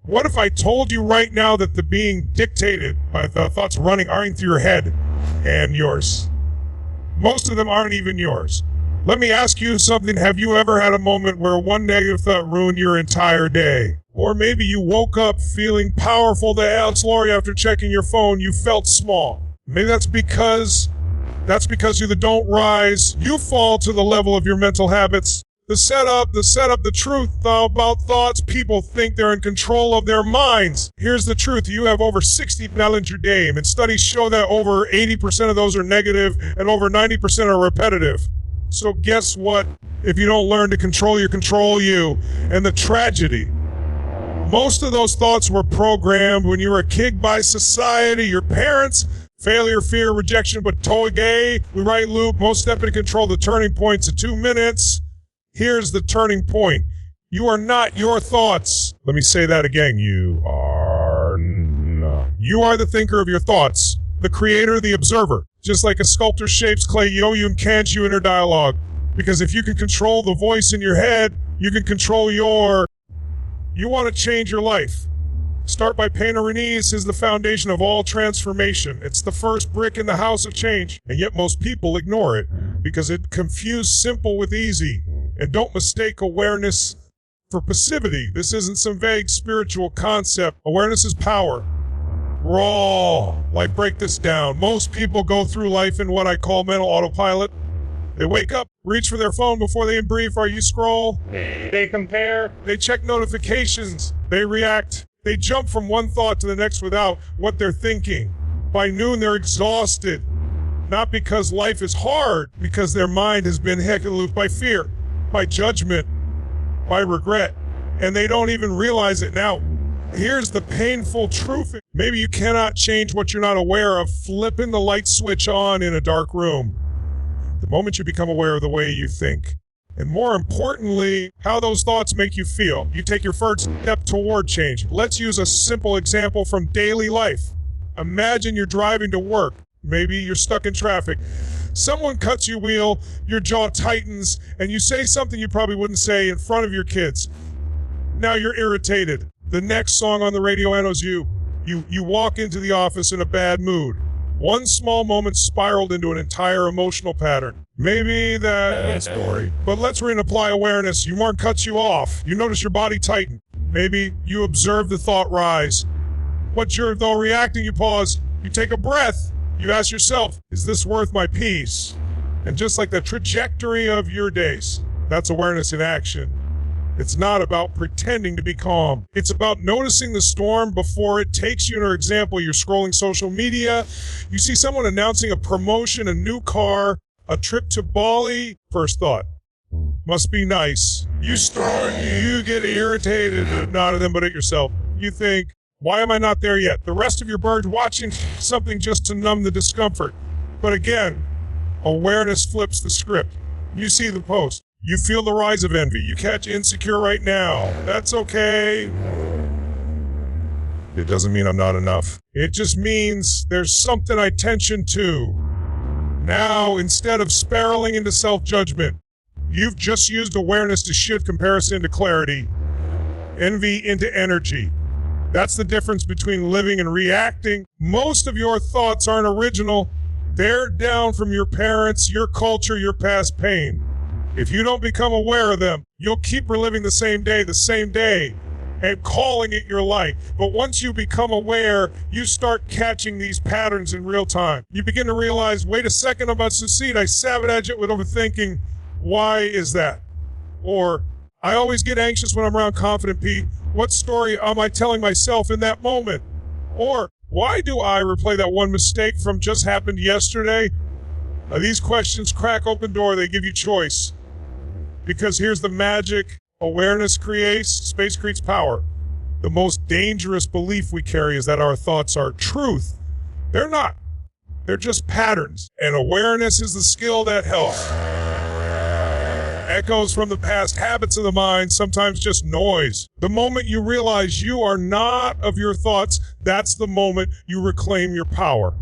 What if I told you right now that the being dictated by the thoughts running through your head and yours? Most of them aren't even yours. Let me ask you something. Have you ever had a moment where one negative thought ruined your entire day? Or maybe you woke up feeling powerful to ask Lori after checking your phone, you felt small. Maybe that's because you don't rise. You fall to the level of your mental habits. The setup, the truth about thoughts. People think they're in control of their minds. Here's the truth. You have over 60 balance your day, and studies show that over 80% of those are negative and over 90% are repetitive. So guess what? If you don't learn to control you. And the tragedy, most of those thoughts were programmed when you were a kid by society, your parents. Failure, fear, rejection, but toge, we right loop, most step in control, the turning point's at 2 minutes. Here's the turning point. You are not your thoughts. Let me say that again. You are not. You are the thinker of your thoughts, the creator, the observer. Just like a sculptor shapes clay, you can't you inner dialogue. Because if you can control the voice in your head, you can control you want to change your life. Start by pain or knees is the foundation of all transformation. It's the first brick in the house of change. And yet most people ignore it because it confused simple with easy. And don't mistake awareness for passivity. This isn't some vague spiritual concept. Awareness is power. Raw. Like, break this down. Most people go through life in what I call mental autopilot. They wake up, reach for their phone before they brief, or you scroll. They compare. They check notifications. They react. They jump from one thought to the next without what they're thinking. By noon, they're exhausted. Not because life is hard, because their mind has been heck-a-looped by fear, by judgment, by regret. And they don't even realize it now. Here's the painful truth. Maybe you cannot change what you're not aware of, flipping the light switch on in a dark room. The moment you become aware of the way you think, and more importantly, how those thoughts make you feel, you take your first step toward change. Let's use a simple example from daily life. Imagine you're driving to work. Maybe you're stuck in traffic. Someone cuts your wheel, your jaw tightens, and you say something you probably wouldn't say in front of your kids. Now you're irritated. The next song on the radio echoes you. You walk into the office in a bad mood. One small moment spiraled into an entire emotional pattern. Maybe that story. But let's reapply awareness. Your mark cuts you off. You notice your body tighten. Maybe you observe the thought rise. But you're though reacting, you pause. You take a breath. You ask yourself, is this worth my peace? And just like the trajectory of your days, that's awareness in action. It's not about pretending to be calm. It's about noticing the storm before it takes you. For example, you're scrolling social media. You see someone announcing a promotion, a new car, a trip to Bali. First thought, must be nice. You get irritated, not at them, but at yourself. You think, why am I not there yet? The rest of your bird's watching something just to numb the discomfort. But again, awareness flips the script. You see the post. You feel the rise of envy. You catch insecure right now. That's okay. It doesn't mean I'm not enough. It just means there's something I tension to. Now, instead of spiraling into self-judgment, you've just used awareness to shift comparison to clarity, envy into energy. That's the difference between living and reacting. Most of your thoughts aren't original. They're down from your parents, your culture, your past pain. If you don't become aware of them, you'll keep reliving the same day, and calling it your life. But once you become aware, you start catching these patterns in real time. You begin to realize, wait a second, I'm about to succeed. I sabotage it with overthinking. Why is that? Or, I always get anxious when I'm around confident Pete. What story am I telling myself in that moment? Or, why do I replay that one mistake from just happened yesterday? These questions crack open door. They give you choice. Because here's the magic. Awareness creates, space creates power. The most dangerous belief we carry is that our thoughts are truth. They're not. They're just patterns. And awareness is the skill that helps. Echoes from the past, habits of the mind, sometimes just noise. The moment you realize you are not of your thoughts, that's the moment you reclaim your power.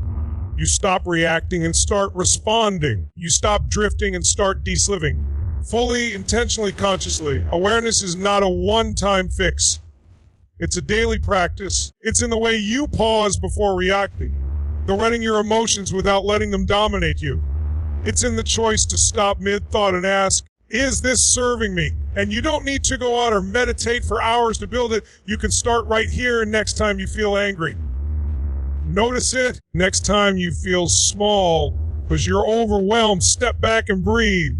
You stop reacting and start responding. You stop drifting and start de-sliving. Fully, intentionally, consciously. Awareness is not a one-time fix. It's a daily practice. It's in the way you pause before reacting, the running your emotions without letting them dominate you. It's in the choice to stop mid-thought and ask, is this serving me? And you don't need to go out or meditate for hours to build it. You can start right here and next time you feel angry. Notice it. Next time you feel small because you're overwhelmed, step back and breathe.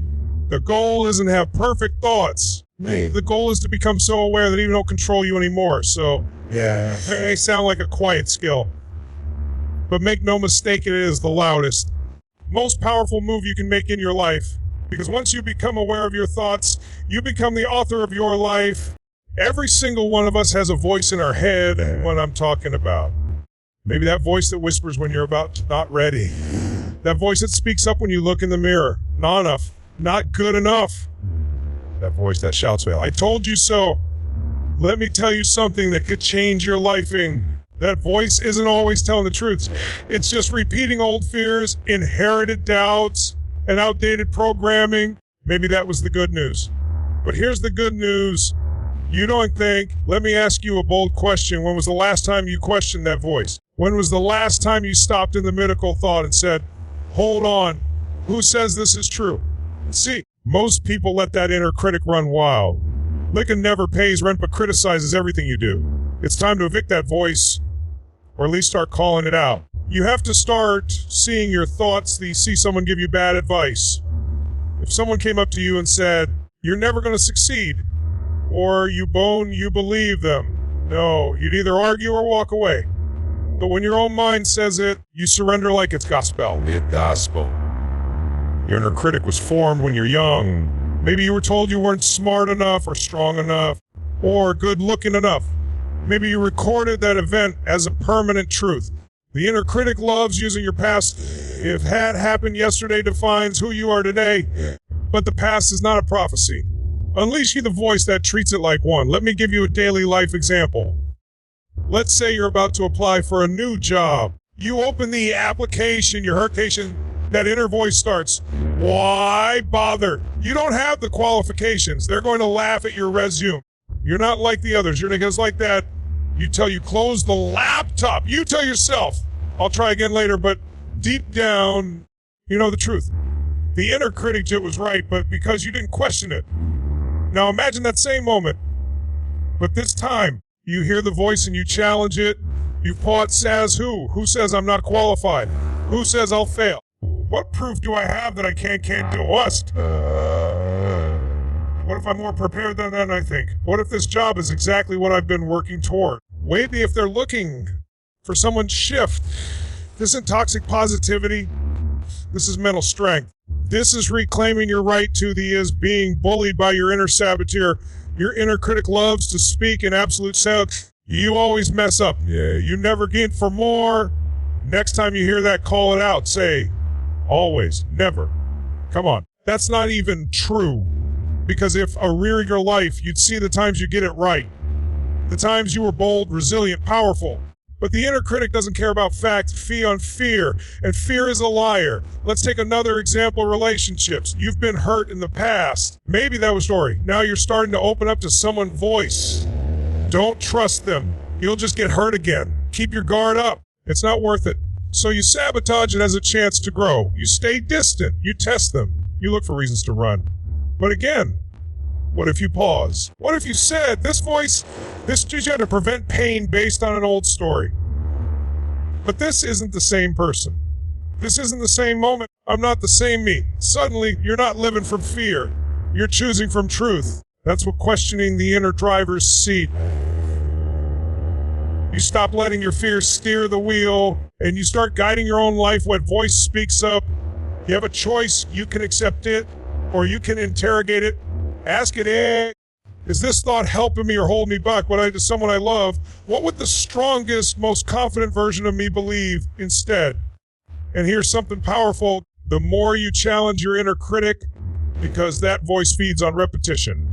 The goal isn't to have perfect thoughts. The goal is to become so aware that even don't control you anymore. So, yeah, it may sound like a quiet skill, but make no mistake, it is the loudest, most powerful move you can make in your life. Because once you become aware of your thoughts, you become the author of your life. Every single one of us has a voice in our head, and what I'm talking about. Maybe that voice that whispers when you're not ready. That voice that speaks up when you look in the mirror. Not enough. Not good enough. That voice that shouts, I told you so. Let me tell you something that could change your lifing. That voice isn't always telling the truth. It's just repeating old fears, inherited doubts, and outdated programming. Maybe that was the good news. But here's the good news. You don't think. Let me ask you a bold question. When was the last time you questioned that voice? When was the last time you stopped in the medical thought and said, hold on, who says this is true? See, most people let that inner critic run wild. Lincoln never pays rent but criticizes everything you do. It's time to evict that voice, or at least start calling it out. You have to start seeing your thoughts. See someone give you bad advice. If someone came up to you and said, you're never going to succeed, or you believe them. No, you'd either argue or walk away. But when your own mind says it, you surrender like it's gospel. It's gospel. Your inner critic was formed when you're young. Maybe you were told you weren't smart enough or strong enough or good looking enough. Maybe you recorded that event as a permanent truth. The inner critic loves using your past. If had happened yesterday defines who you are today, but the past is not a prophecy. Unleash the voice that treats it like one. Let me give you a daily life example. Let's say you're about to apply for a new job. You open the application, that inner voice starts, why bother? You don't have the qualifications. They're going to laugh at your resume. You're not like the others. You're just like that. You close the laptop. You tell yourself, I'll try again later, but deep down, you know the truth. The inner critic was right, but because you didn't question it. Now imagine that same moment, but this time you hear the voice and you challenge it. You fought says who? Who says I'm not qualified? Who says I'll fail? What proof do I have that I can't do what? What if I'm more prepared than I think? What if this job is exactly what I've been working toward? Maybe if they're looking for someone shift. This isn't toxic positivity. This is mental strength. This is reclaiming your right to being bullied by your inner saboteur. Your inner critic loves to speak in absolute sound. You always mess up. Yeah, you never get for more. Next time you hear that, call it out. Say, always, never. Come on. That's not even true. Because if rearing your life, you'd see the times you get it right. The times you were bold, resilient, powerful. But the inner critic doesn't care about facts, feed on fear, and fear is a liar. Let's take another example, relationships. You've been hurt in the past. Maybe that was a story. Now you're starting to open up to someone's voice. Don't trust them. You'll just get hurt again. Keep your guard up. It's not worth it. So you sabotage it as a chance to grow. You stay distant. You test them. You look for reasons to run. But again, what if you pause? What if you said, this teaches you to prevent pain based on an old story? But this isn't the same person. This isn't the same moment. I'm not the same me. Suddenly, you're not living from fear. You're choosing from truth. That's what questioning the inner driver's seat. You stop letting your fears steer the wheel, and you start guiding your own life. What voice speaks up? You have a choice. You can accept it, or you can interrogate it. Ask it, is this thought helping me or holding me back? When I do someone I love, what would the strongest, most confident version of me believe instead? And here's something powerful. The more you challenge your inner critic, because that voice feeds on repetition.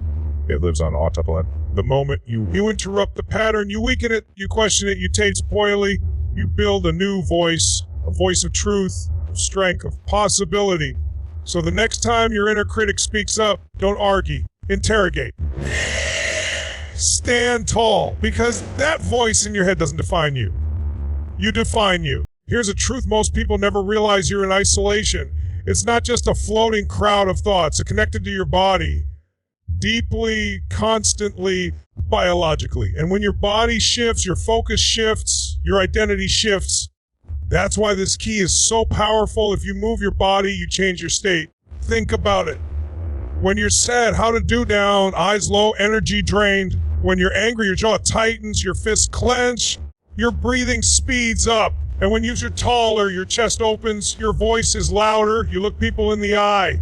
It lives on autopilot. The moment you interrupt the pattern, you weaken it, you question it, you taste poorly, you build a new voice, a voice of truth, of strength, of possibility. So the next time your inner critic speaks up, don't argue, interrogate. Stand tall, because that voice in your head doesn't define you. You define you. Here's a truth most people never realize: you're in isolation. It's not just a floating crowd of thoughts. It's connected to your body, deeply, constantly, biologically. And when your body shifts, your focus shifts, your identity shifts. That's why this key is so powerful. If you move your body, you change your state. Think about it. When you're sad, how to do down, eyes low, energy drained. When you're angry, your jaw tightens, your fists clench, your breathing speeds up. And when you're taller, your chest opens, your voice is louder, you look people in the eye.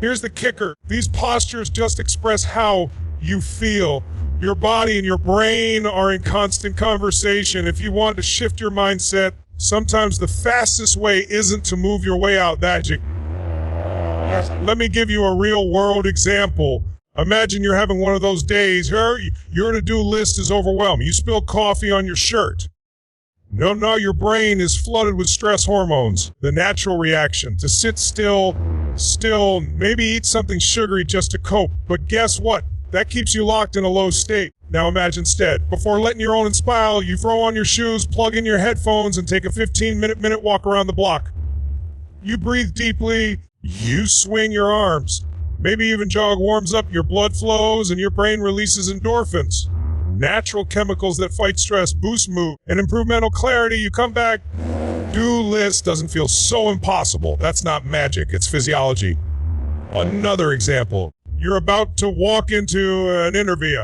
Here's the kicker. These postures just express how you feel. Your body and your brain are in constant conversation. If you want to shift your mindset, sometimes the fastest way isn't to move your way out magic. Let me give you a real world example. Imagine you're having one of those days. Your to-do list is overwhelming. You spill coffee on your shirt. No, your brain is flooded with stress hormones. The natural reaction to sit still, maybe eat something sugary just to cope. But guess what? That keeps you locked in a low state. Now imagine instead, before letting your own inspire, you throw on your shoes, plug in your headphones, and take a 15-minute walk around the block. You breathe deeply, you swing your arms. Maybe even jog warms up, your blood flows, and your brain releases endorphins. Natural chemicals that fight stress, boost mood, and improve mental clarity. You come back, do list doesn't feel so impossible. That's not magic, it's physiology. Another example, you're about to walk into an interview.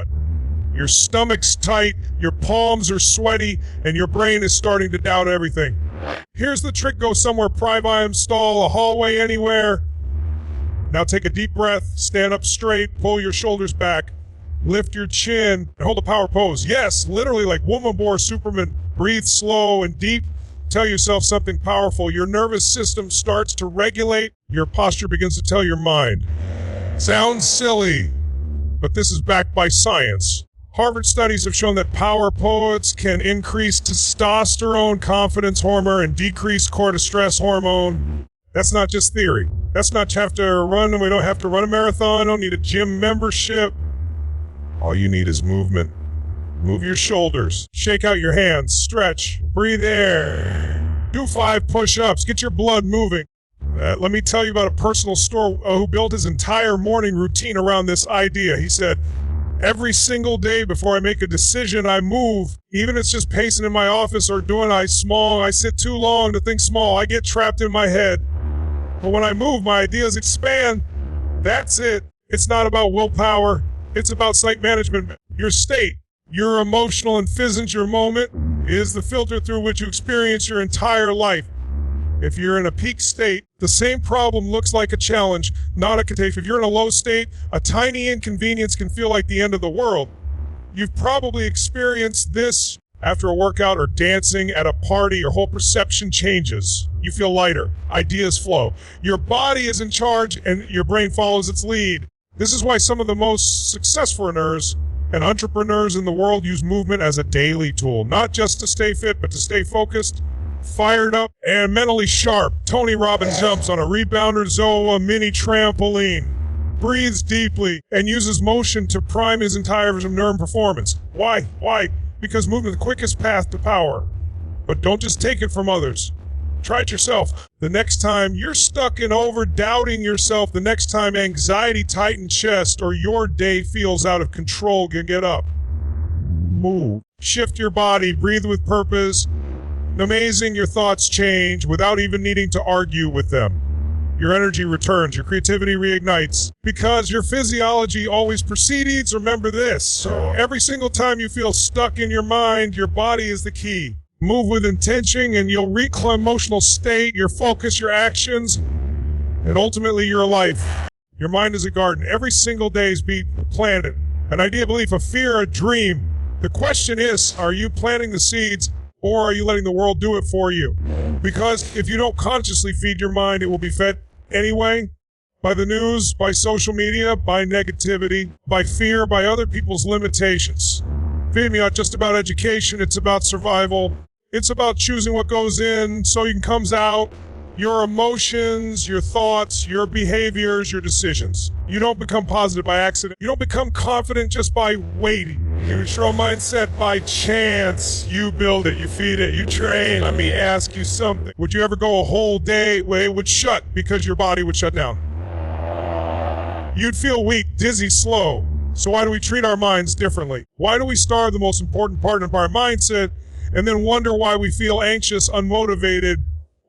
Your stomach's tight, your palms are sweaty, and your brain is starting to doubt everything. Here's the trick: go somewhere private, stall, a hallway, anywhere. Now take a deep breath, stand up straight, pull your shoulders back, lift your chin, and hold a power pose. Yes, literally like woman boar Superman. Breathe slow and deep. Tell yourself something powerful. Your nervous system starts to regulate. Your posture begins to tell your mind. Sounds silly, but this is backed by science. Harvard studies have shown that power pose can increase testosterone, confidence hormone, and decrease cortisol hormone. That's not just theory. That's not have to run. We don't have to run a marathon. Don't need a gym membership. All you need is movement. Move your shoulders. Shake out your hands. Stretch. Breathe air. Do 5 push-ups. Get your blood moving. Let me tell you about a personal story who built his entire morning routine around this idea. He said, every single day before I make a decision, I move. Even if it's just pacing in my office or doing small. I sit too long to think small. I get trapped in my head. But when I move, my ideas expand. That's it. It's not about willpower. It's about site management. Your state, your emotional and physical moment is the filter through which you experience your entire life. If you're in a peak state, the same problem looks like a challenge, not a catastrophe. If you're in a low state, a tiny inconvenience can feel like the end of the world. You've probably experienced this after a workout or dancing at a party. Your whole perception changes. You feel lighter. Ideas flow. Your body is in charge and your brain follows its lead. This is why some of the most successful earners and entrepreneurs in the world use movement as a daily tool, not just to stay fit, but to stay focused, fired up, and mentally sharp. Tony Robbins jumps on a rebounder, Zoa mini trampoline, breathes deeply, and uses motion to prime his entire nerve performance. Why? Because movement is the quickest path to power. But don't just take it from others. Try it yourself. The next time you're stuck in over-doubting yourself, the next time anxiety tightens chest or your day feels out of control, get up. Move. Shift your body. Breathe with purpose. Amazing, your thoughts change without even needing to argue with them. Your energy returns, your creativity reignites, because your physiology always precedes. Remember this. So every single time you feel stuck in your mind, your body is the key. Move with intention and you'll reclaim emotional state, your focus, your actions, and ultimately your life. Your mind is a garden. Every single day is being planted. An idea, belief, a fear, a dream. The question is, are you planting the seeds or are you letting the world do it for you? Because if you don't consciously feed your mind, it will be fed anyway, by the news, by social media, by negativity, by fear, by other people's limitations. Feed me not just about education, it's about survival. It's about choosing what goes in so it comes out. Your emotions, your thoughts, your behaviors, your decisions. You don't become positive by accident. You don't become confident just by waiting. Neutral mindset by chance. You build it, you feed it, you train. Let me ask you something. Would you ever go a whole day where it would shut because your body would shut down? You'd feel weak, dizzy, slow. So why do we treat our minds differently? Why do we starve the most important part of our mindset and then wonder why we feel anxious, unmotivated,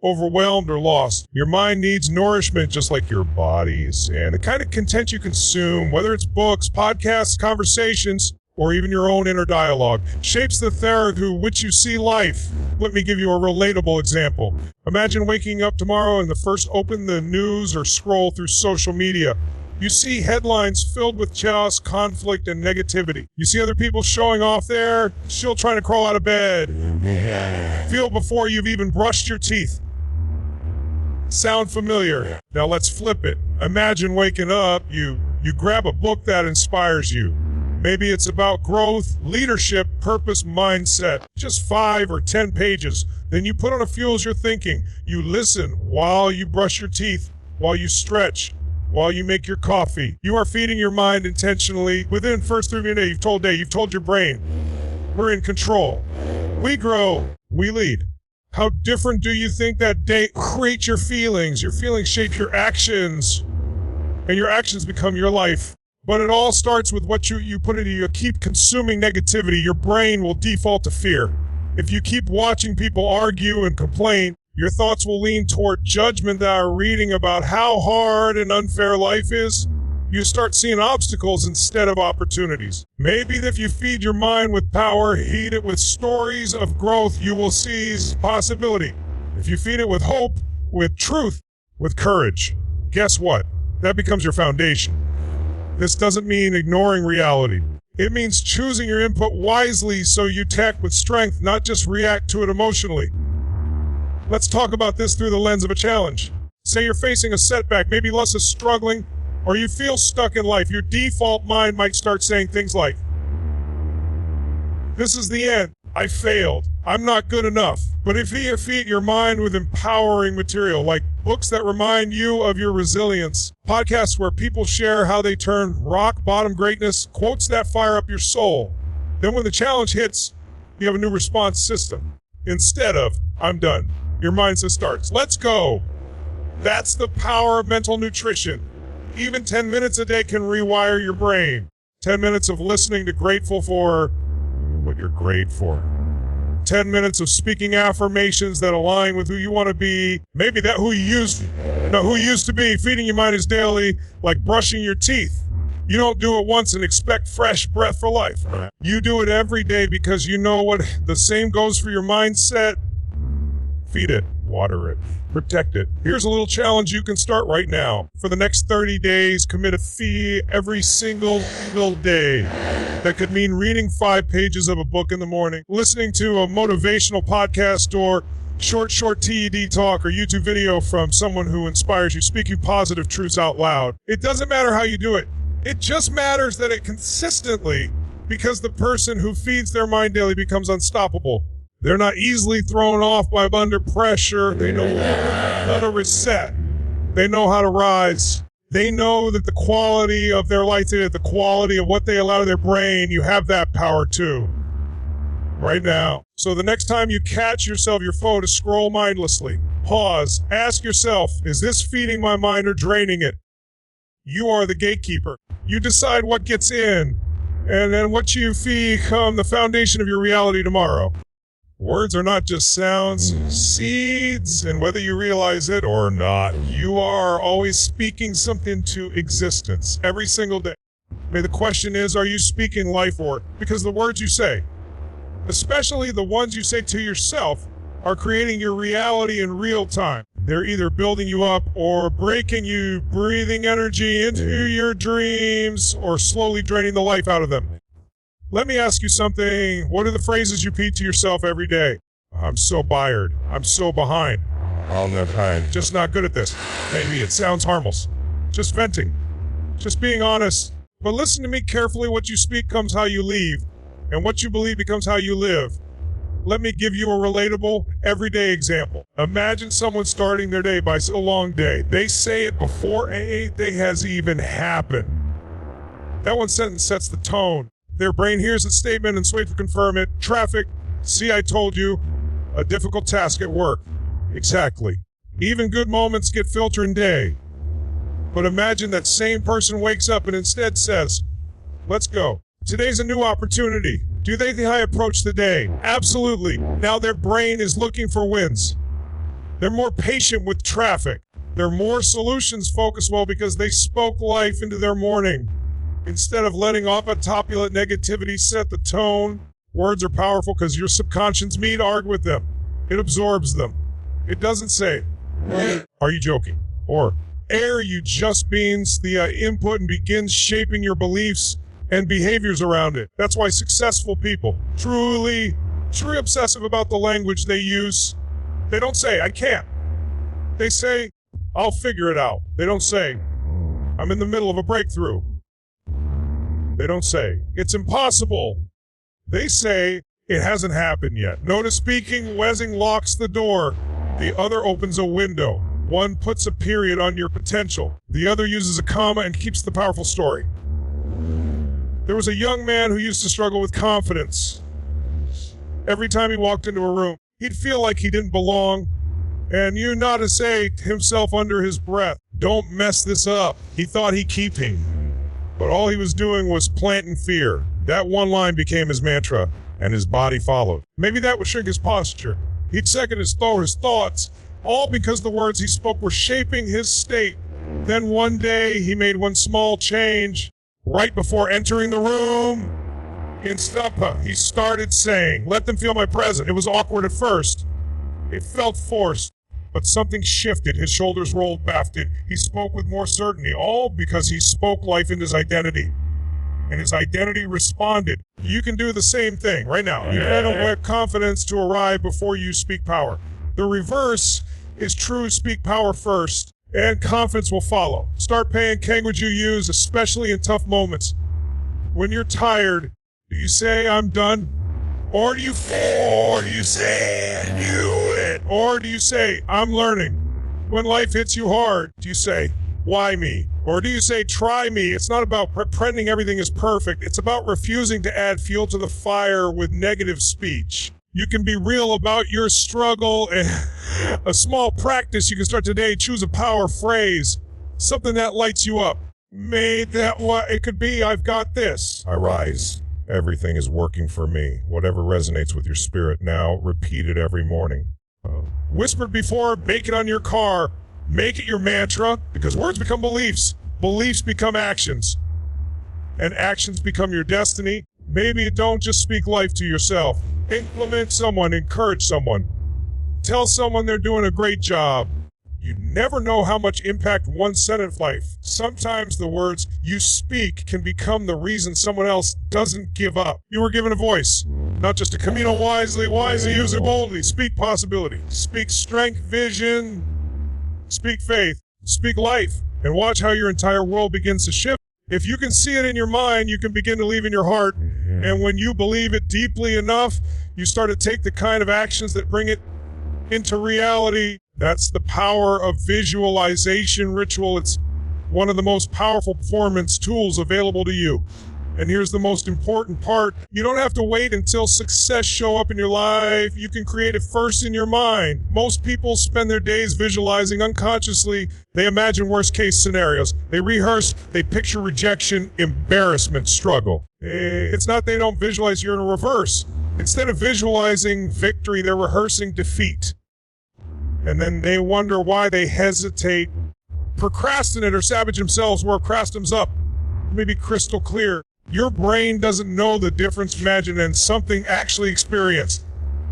overwhelmed, or lost? Your mind needs nourishment just like your bodies. And the kind of content you consume, whether it's books, podcasts, conversations, or even your own inner dialogue, shapes the theory through which you see life. Let me give you a relatable example. Imagine waking up tomorrow and first open the news or scroll through social media. You see headlines filled with chaos, conflict, and negativity. You see other people showing off there, still trying to crawl out of bed. Feel before you've even brushed your teeth. Sound familiar? Now let's flip it. Imagine waking up, you grab a book that inspires you. Maybe it's about growth, leadership, purpose, mindset. Just 5 or 10 pages. Then you put on a fuels your thinking. You listen while you brush your teeth, while you stretch, while you make your coffee. You are feeding your mind intentionally. Within first 3 minutes, you've told your brain, we're in control. We grow, we lead. How different do you think that day creates your feelings? Your feelings shape your actions, and your actions become your life. But it all starts with what you put into you. Keep consuming negativity, your brain will default to fear. If you keep watching people argue and complain, your thoughts will lean toward judgment that are reading about how hard and unfair life is. You start seeing obstacles instead of opportunities. Maybe if you feed your mind with power, heat it with stories of growth, you will seize possibility. If you feed it with hope, with truth, with courage, guess what? That becomes your foundation. This doesn't mean ignoring reality. It means choosing your input wisely so you attack with strength, not just react to it emotionally. Let's talk about this through the lens of a challenge. Say you're facing a setback, maybe less is struggling, or you feel stuck in life. Your default mind might start saying things like, this is the end. I failed. I'm not good enough. But if you feed your mind with empowering material, like books that remind you of your resilience, podcasts where people share how they turn rock bottom greatness, quotes that fire up your soul, then when the challenge hits, you have a new response system. Instead of, I'm done, your mindset starts, let's go. That's the power of mental nutrition. Even 10 minutes a day can rewire your brain. 10 minutes of listening to grateful for what you're great for. 10 minutes of speaking affirmations that align with who you want to be. Maybe that who you used to be. Feeding your mind is daily, like brushing your teeth. You don't do it once and expect fresh breath for life. You do it every day because you know what the same goes for your mindset. Feed it, water it, protect it. Here's a little challenge you can start right now. For the next 30 days, commit a fee every single day. That could mean reading 5 pages of a book in the morning, listening to a motivational podcast, or short TED talk or YouTube video from someone who inspires you, speaking positive truths out loud. It doesn't matter how you do it. It just matters that it consistently, because the person who feeds their mind daily becomes unstoppable. They're not easily thrown off by under pressure. They know how to reset. They know how to rise. They know that the quality of their life, the quality of what they allow to their brain, you have that power too. Right now. So the next time you catch yourself, your phone to scroll mindlessly, pause, ask yourself, is this feeding my mind or draining it? You are the gatekeeper. You decide what gets in, and then what you feed become the foundation of your reality tomorrow. Words are not just sounds, seeds, and whether you realize it or not, you are always speaking something to existence every single day. May the question is, are you speaking life or? Because the words you say, especially the ones you say to yourself, are creating your reality in real time. They're either building you up or breaking you, breathing energy into your dreams, or slowly draining the life out of them. Let me ask you something. What are the phrases you repeat to yourself every day? I'm so tired. I'm so behind. All the time. Just not good at this. Maybe it sounds harmless. Just venting. Just being honest. But listen to me carefully. What you speak becomes how you leave, and what you believe becomes how you live. Let me give you a relatable, everyday example. Imagine someone starting their day by a long day. They say it before a day has even happened. That one sentence sets the tone. Their brain hears the statement and waits to confirm it. Traffic. See, I told you. A difficult task at work. Exactly. Even good moments get filtered in day. But imagine that same person wakes up and instead says, let's go. Today's a new opportunity. Do they think I approach the day? Absolutely. Now their brain is looking for wins. They're more patient with traffic. They're more solutions focused, well, because they spoke life into their morning. Instead of letting off a topulent negativity set the tone, words are powerful because your subconscious need argue with them. It absorbs them. It doesn't say, are you joking? Or, air you just means the input and begins shaping your beliefs and behaviors around it. That's why successful people, truly obsessive about the language they use, they don't say, I can't. They say, I'll figure it out. They don't say, I'm in the middle of a breakthrough. They don't say, it's impossible. They say, it hasn't happened yet. Notice speaking, Wesing locks the door. The other opens a window. One puts a period on your potential. The other uses a comma and keeps the powerful story. There was a young man who used to struggle with confidence. Every time he walked into a room, he'd feel like he didn't belong, and you not to say to himself under his breath, don't mess this up. He thought he'd keep him. But all he was doing was planting fear. That one line became his mantra, and his body followed. Maybe that would shrink his posture. He'd second his thoughts, all because the words he spoke were shaping his state. Then one day, he made one small change. Right before entering the room, in Stumpa, he started saying, let them feel my presence. It was awkward at first. It felt forced, but something shifted. His shoulders rolled back. He spoke with more certainty, all because he spoke life into his identity. And his identity responded. You can do the same thing right now. You gotta let confidence to arrive before you speak power. The reverse is true, speak power first, and confidence will follow. Start paying language you use, especially in tough moments. When you're tired, do you say, I'm done? Or do you say, I knew it? Or do you say, I'm learning? When life hits you hard, do you say, why me? Or do you say, try me? It's not about pretending everything is perfect. It's about refusing to add fuel to the fire with negative speech. You can be real about your struggle. A small practice you can start today. Choose a power phrase, something that lights you up. Made that what it could be. I've got this. I rise. Everything is working for me. Whatever resonates with your spirit now, repeat it every morning. Whispered before, bake it on your car. Make it your mantra, because words become beliefs. Beliefs become actions. And actions become your destiny. Maybe don't just speak life to yourself. Implement someone, encourage someone. Tell someone they're doing a great job. You never know how much impact one sentence life. Sometimes the words you speak can become the reason someone else doesn't give up. You were given a voice, not just a Camino wisely, use it boldly. Speak possibility. Speak strength, vision. Speak faith. Speak life. And watch how your entire world begins to shift. If you can see it in your mind, you can begin to believe in your heart. And when you believe it deeply enough, you start to take the kind of actions that bring it into reality. That's the power of visualization ritual. It's one of the most powerful performance tools available to you. And here's the most important part. You don't have to wait until success show up in your life. You can create it first in your mind. Most people spend their days visualizing unconsciously. They imagine worst case scenarios. They rehearse, they picture rejection, embarrassment, struggle. It's not they don't visualize, you're in a reverse. Instead of visualizing victory, they're rehearsing defeat. And then they wonder why they hesitate, procrastinate, or sabotage themselves where crastum's up. Let me be crystal clear. Your brain doesn't know the difference imagined and something actually experienced.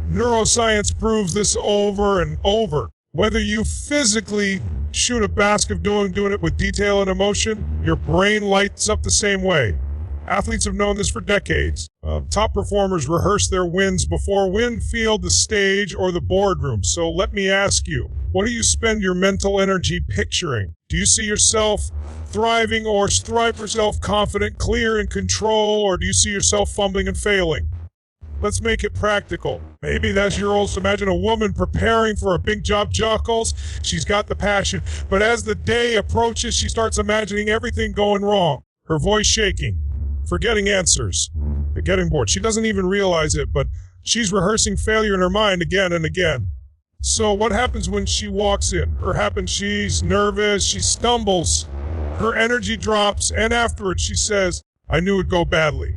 Neuroscience proves this over and over. Whether you physically shoot a basket doing it with detail and emotion, your brain lights up the same way. Athletes have known this for decades. Top performers rehearse their wins before Winfield, the stage, or the boardroom. So let me ask you, what do you spend your mental energy picturing? Do you see yourself thriving or strive for self-confident, clear, and control, or do you see yourself fumbling and failing? Let's make it practical. Maybe that's your old. Imagine a woman preparing for a big job juggles. She's got the passion, but as the day approaches, she starts imagining everything going wrong. Her voice shaking, forgetting answers. They're getting bored. She doesn't even realize it, but she's rehearsing failure in her mind again and again. So what happens when she walks in? She's nervous, she stumbles, her energy drops, and afterwards she says, I knew it'd go badly.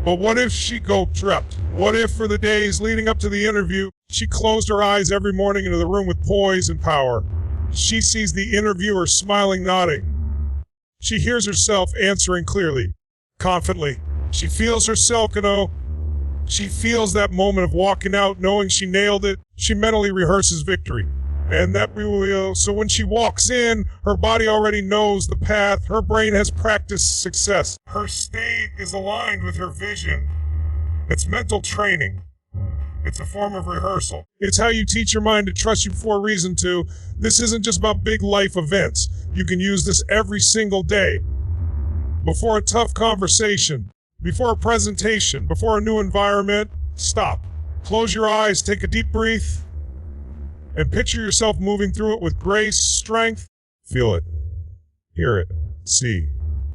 But what if she tripped? What if for the days leading up to the interview, she closed her eyes every morning into the room with poise and power? She sees the interviewer smiling, nodding. She hears herself answering clearly, confidently. She feels herself, she feels that moment of walking out, knowing she nailed it. She mentally rehearses victory. And so when she walks in, her body already knows the path. Her brain has practiced success. Her state is aligned with her vision. It's mental training. It's a form of rehearsal. It's how you teach your mind to trust you for a reason to. This isn't just about big life events. You can use this every single day. Before a tough conversation, before a presentation, before a new environment, stop. Close your eyes, take a deep breath, and picture yourself moving through it with grace, strength. Feel it. Hear it. See.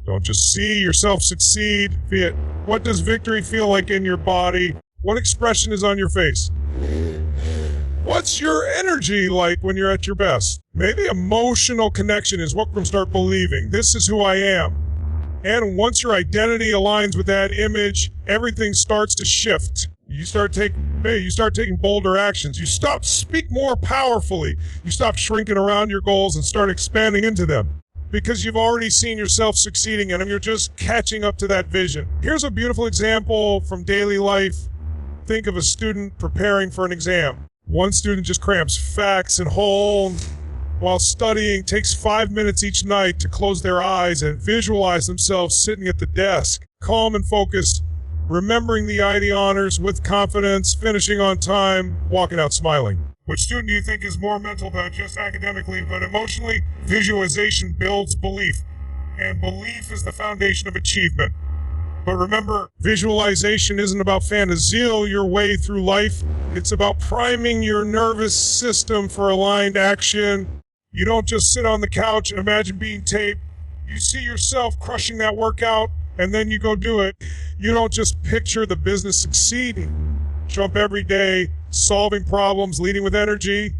Don't just see yourself succeed. Feel it. What does victory feel like in your body? What expression is on your face? What's your energy like when you're at your best? Maybe emotional connection is what we're start believing. This is who I am. And once your identity aligns with that image, everything starts to shift. You start taking bolder actions. You speak more powerfully. You stop shrinking around your goals and start expanding into them. Because you've already seen yourself succeeding in them. You're just catching up to that vision. Here's a beautiful example from daily life. Think of a student preparing for an exam. One student just cramps facts and whole while studying, takes 5 minutes each night to close their eyes and visualize themselves sitting at the desk, calm and focused, remembering the ID honors with confidence, finishing on time, walking out smiling. Which student do you think is more mental than just academically, but emotionally? Visualization builds belief, and belief is the foundation of achievement. But remember, visualization isn't about fantasying your way through life. It's about priming your nervous system for aligned action. You don't just sit on the couch and imagine being taped. You see yourself crushing that workout, and then you go do it. You don't just picture the business succeeding. Jump every day, solving problems, leading with energy,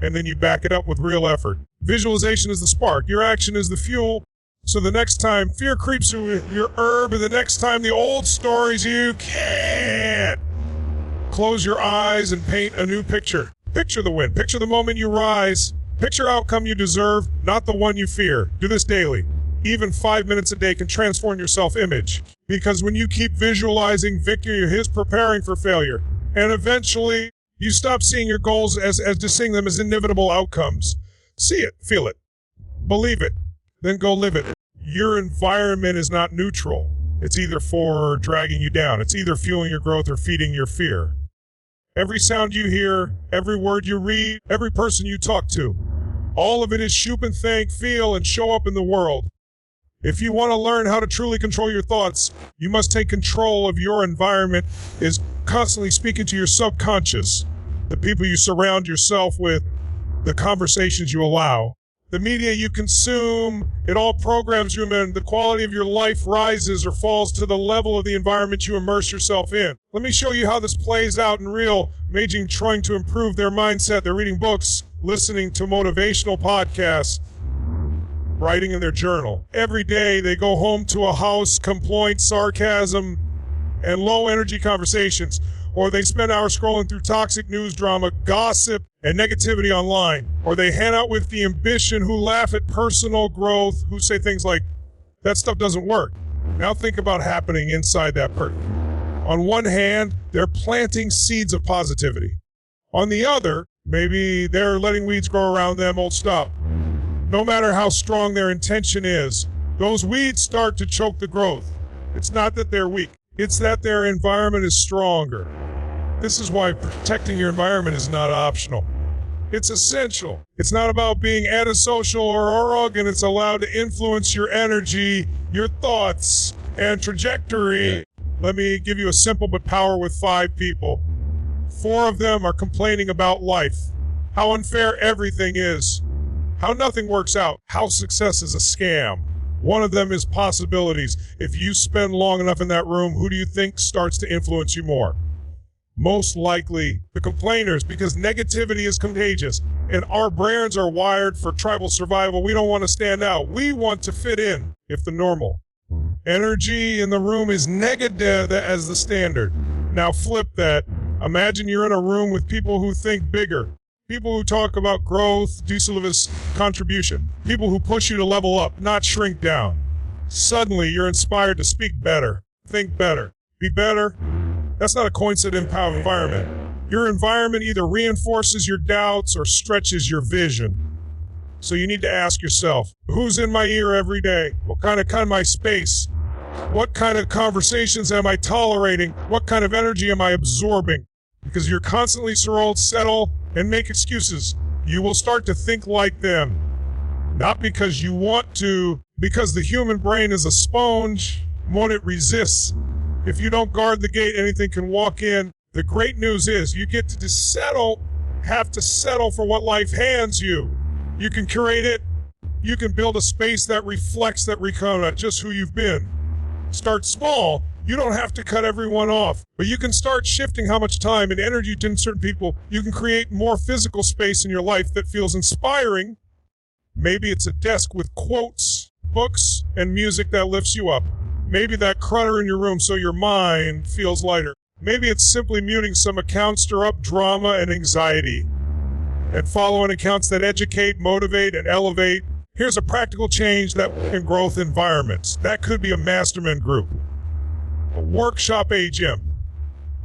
and then you back it up with real effort. Visualization is the spark. Your action is the fuel. So the next time fear creeps through your herb, and the next time the old stories, you can't. Close your eyes and paint a new picture. Picture the win. Picture the moment you rise. Picture outcome you deserve, not the one you fear. Do this daily. Even 5 minutes a day can transform your self-image. Because when you keep visualizing victory, you're preparing for failure. And eventually, you stop seeing your goals as just seeing them as inevitable outcomes. See it, feel it, believe it, then go live it. Your environment is not neutral. It's either for or dragging you down. It's either fueling your growth or feeding your fear. Every sound you hear, every word you read, every person you talk to, all of it is shoop and think, feel, and show up in the world. If you want to learn how to truly control your thoughts, you must take control of your environment, is constantly speaking to your subconscious, the people you surround yourself with, the conversations you allow, the media you consume. It all programs you, and the quality of your life rises or falls to the level of the environment you immerse yourself in. Let me show you how this plays out in real. Imagine trying to improve their mindset. They're reading books, listening to motivational podcasts, writing in their journal. Every day they go home to a house, complaint, sarcasm, and low energy conversations. Or they spend hours scrolling through toxic news drama, gossip, and negativity online. Or they hang out with the ambition who laugh at personal growth, who say things like, that stuff doesn't work. Now think about happening inside that person. On one hand, they're planting seeds of positivity. On the other, maybe they're letting weeds grow around them, old stuff. No matter how strong their intention is, those weeds start to choke the growth. It's not that they're weak. It's that their environment is stronger. This is why protecting your environment is not optional. It's essential. It's not about being antisocial or arrogant. It's allowed to influence your energy, your thoughts, and trajectory. Let me give you a simple but power with 5 people. 4 of them are complaining about life, how unfair everything is, how nothing works out, how success is a scam. One of them is possibilities. If you spend long enough in that room, who do you think starts to influence you more? Most likely the complainers, because negativity is contagious and our brains are wired for tribal survival. We don't want to stand out. We want to fit in. If the normal energy in the room is negative as the standard. Now flip that. Imagine you're in a room with people who think bigger, people who talk about growth, ducilivus contribution, people who push you to level up, not shrink down. Suddenly you're inspired to speak better, think better, be better. That's not a coincident environment. Your environment either reinforces your doubts or stretches your vision. So you need to ask yourself, who's in my ear every day? What kind of my space? What kind of conversations am I tolerating? What kind of energy am I absorbing? Because you're constantly surrounded, settle, and make excuses. You will start to think like them. Not because you want to, because the human brain is a sponge. When it resists, if you don't guard the gate, anything can walk in. The great news is you get to have to settle for what life hands you. You can curate it. You can build a space that reflects just who you've been. Start small. You don't have to cut everyone off, but you can start shifting how much time and energy to certain people. You can create more physical space in your life that feels inspiring. Maybe it's a desk with quotes, books, and music that lifts you up. Maybe that clutter in your room so your mind feels lighter. Maybe it's simply muting some accounts, stir up drama and anxiety, and following accounts that educate, motivate, and elevate. Here's a practical change that in growth environments. That could be a mastermind group, a workshop AGM,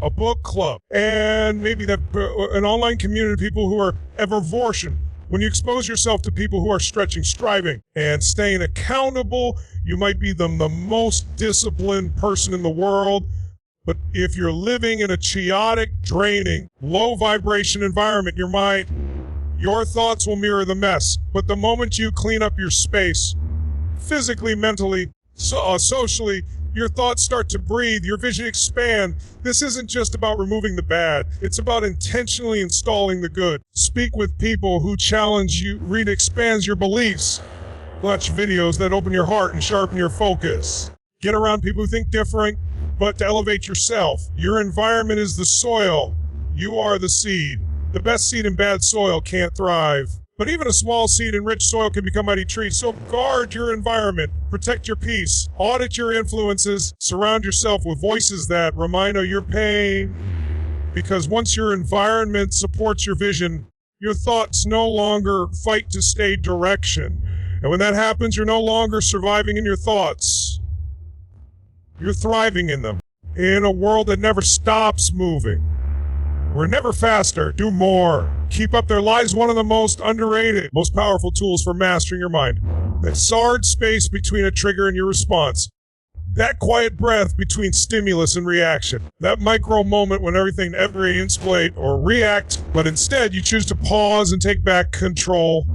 a book club, and maybe an online community of people who are evolution. When you expose yourself to people who are stretching, striving, and staying accountable, you might be the most disciplined person in the world. But if you're living in a chaotic, draining, low vibration environment, your thoughts will mirror the mess. But the moment you clean up your space, physically, mentally, socially, your thoughts start to breathe, your vision expand. This isn't just about removing the bad. It's about intentionally installing the good. Speak with people who challenge you, expands your beliefs. Watch videos that open your heart and sharpen your focus. Get around people who think different, but to elevate yourself. Your environment is the soil. You are the seed. The best seed in bad soil can't thrive. But even a small seed in rich soil can become mighty trees. So guard your environment, protect your peace, audit your influences, surround yourself with voices that remind of your pain. Because once your environment supports your vision, your thoughts no longer fight to stay direction. And when that happens, you're no longer surviving in your thoughts. You're thriving in them. In a world that never stops moving. We're never faster, do more. Keep up their lives. One of the most underrated, most powerful tools for mastering your mind. That SARD space between a trigger and your response. That quiet breath between stimulus and reaction. That micro moment when everything escalate or react, but instead you choose to pause and take back control.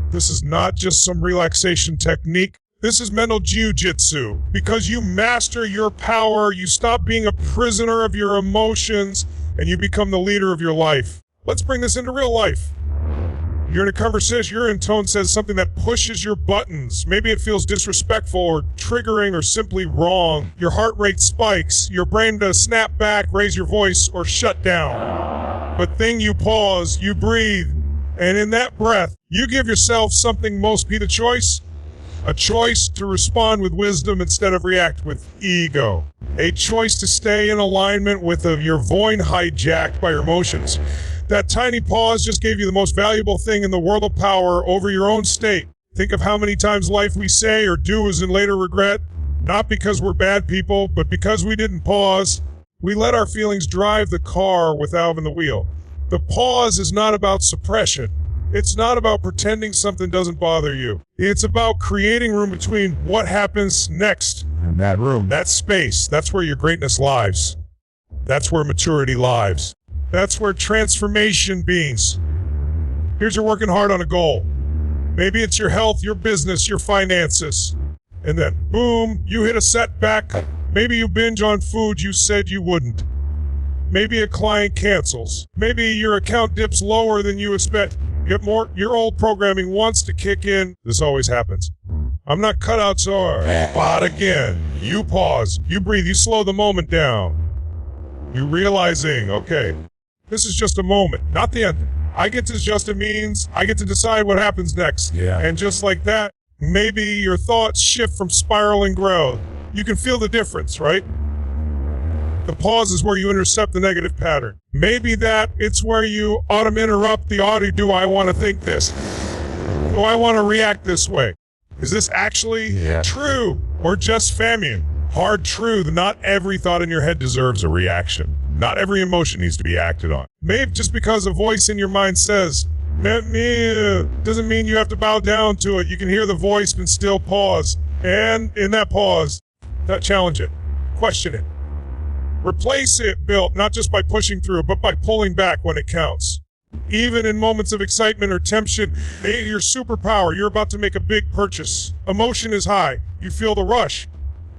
This is not just some relaxation technique. This is mental jiu-jitsu. Because you master your power, you stop being a prisoner of your emotions, and you become the leader of your life. Let's bring this into real life. You're in a conversation, your tone says something that pushes your buttons. Maybe it feels disrespectful or triggering or simply wrong. Your heart rate spikes. Your brain does snap back, raise your voice, or shut down. But then you pause, you breathe, and in that breath, you give yourself something most be the choice. A choice to respond with wisdom instead of react with ego. A choice to stay in alignment with your void hijacked by your emotions. That tiny pause just gave you the most valuable thing in the world of power over your own state. Think of how many times life we say or do is in later regret. Not because we're bad people, but because we didn't pause. We let our feelings drive the car without in the wheel. The pause is not about suppression. It's not about pretending something doesn't bother you. It's about creating room between what happens next in that room, that space. That's where your greatness lies. That's where maturity lies. That's where transformation beings. Here's your working hard on a goal. Maybe it's your health, your business, your finances. And then, boom, you hit a setback. Maybe you binge on food you said you wouldn't. Maybe a client cancels. Maybe your account dips lower than you expect. Your old programming wants to kick in. This always happens. I'm not cut out so hard. But again, you pause, you breathe, you slow the moment down. You realizing, okay, this is just a moment, not the end. I get to adjust a means, I get to decide what happens next. Yeah. And just like that, maybe your thoughts shift from spiraling growth. You can feel the difference, right? The pause is where you intercept the negative pattern. Maybe that it's where you interrupt the audio. Do I want to think this? Do I want to react this way? Is this actually true or just famine? Hard truth, not every thought in your head deserves a reaction. Not every emotion needs to be acted on. Maybe just because a voice in your mind says, doesn't mean you have to bow down to it. You can hear the voice and still pause. And in that pause, challenge it, question it. Replace it, built, not just by pushing through, but by pulling back when it counts. Even in moments of excitement or tension, your superpower, you're about to make a big purchase. Emotion is high. You feel the rush.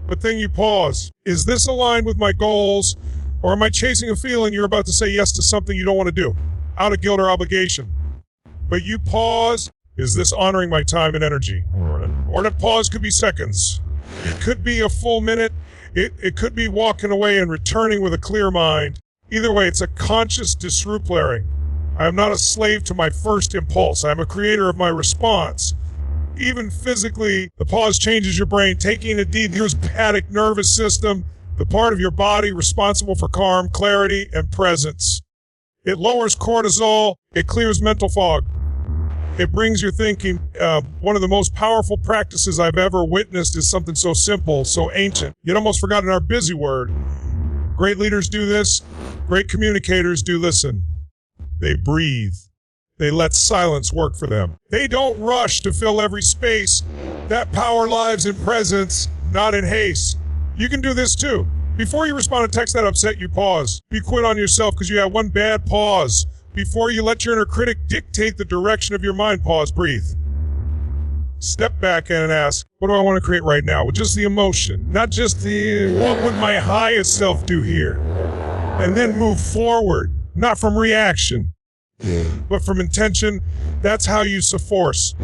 But then you pause. Is this aligned with my goals? Or am I chasing a feeling you're about to say yes to something you don't want to do, out of guilt or obligation? But you pause. Is this honoring my time and energy? Or that pause could be seconds. It could be a full minute. It could be walking away and returning with a clear mind. Either way, it's a conscious disrupting. I am not a slave to my first impulse. I am a creator of my response. Even physically, the pause changes your brain, taking a deep sympathetic nervous system, the part of your body responsible for calm, clarity, and presence. It lowers cortisol. It clears mental fog. It brings your thinking. One of the most powerful practices I've ever witnessed is something so simple, so ancient, yet almost forgotten in our busy world. Great leaders do this. Great communicators do listen. They breathe. They let silence work for them. They don't rush to fill every space. That power lives in presence, not in haste. You can do this too. Before you respond to text that upset, you pause. Be quit on yourself because you had one bad pause. Before you let your inner critic dictate the direction of your mind, pause, breathe. Step back and ask, what do I want to create right now? With just the emotion, not just the, what would my highest self do here? And then move forward, not from reaction, but from intention. That's how you use force.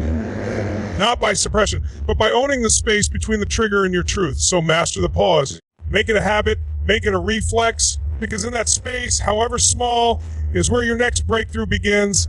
Not by suppression, but by owning the space between the trigger and your truth. So master the pause. Make it a habit, make it a reflex, because in that space, however small, is where your next breakthrough begins.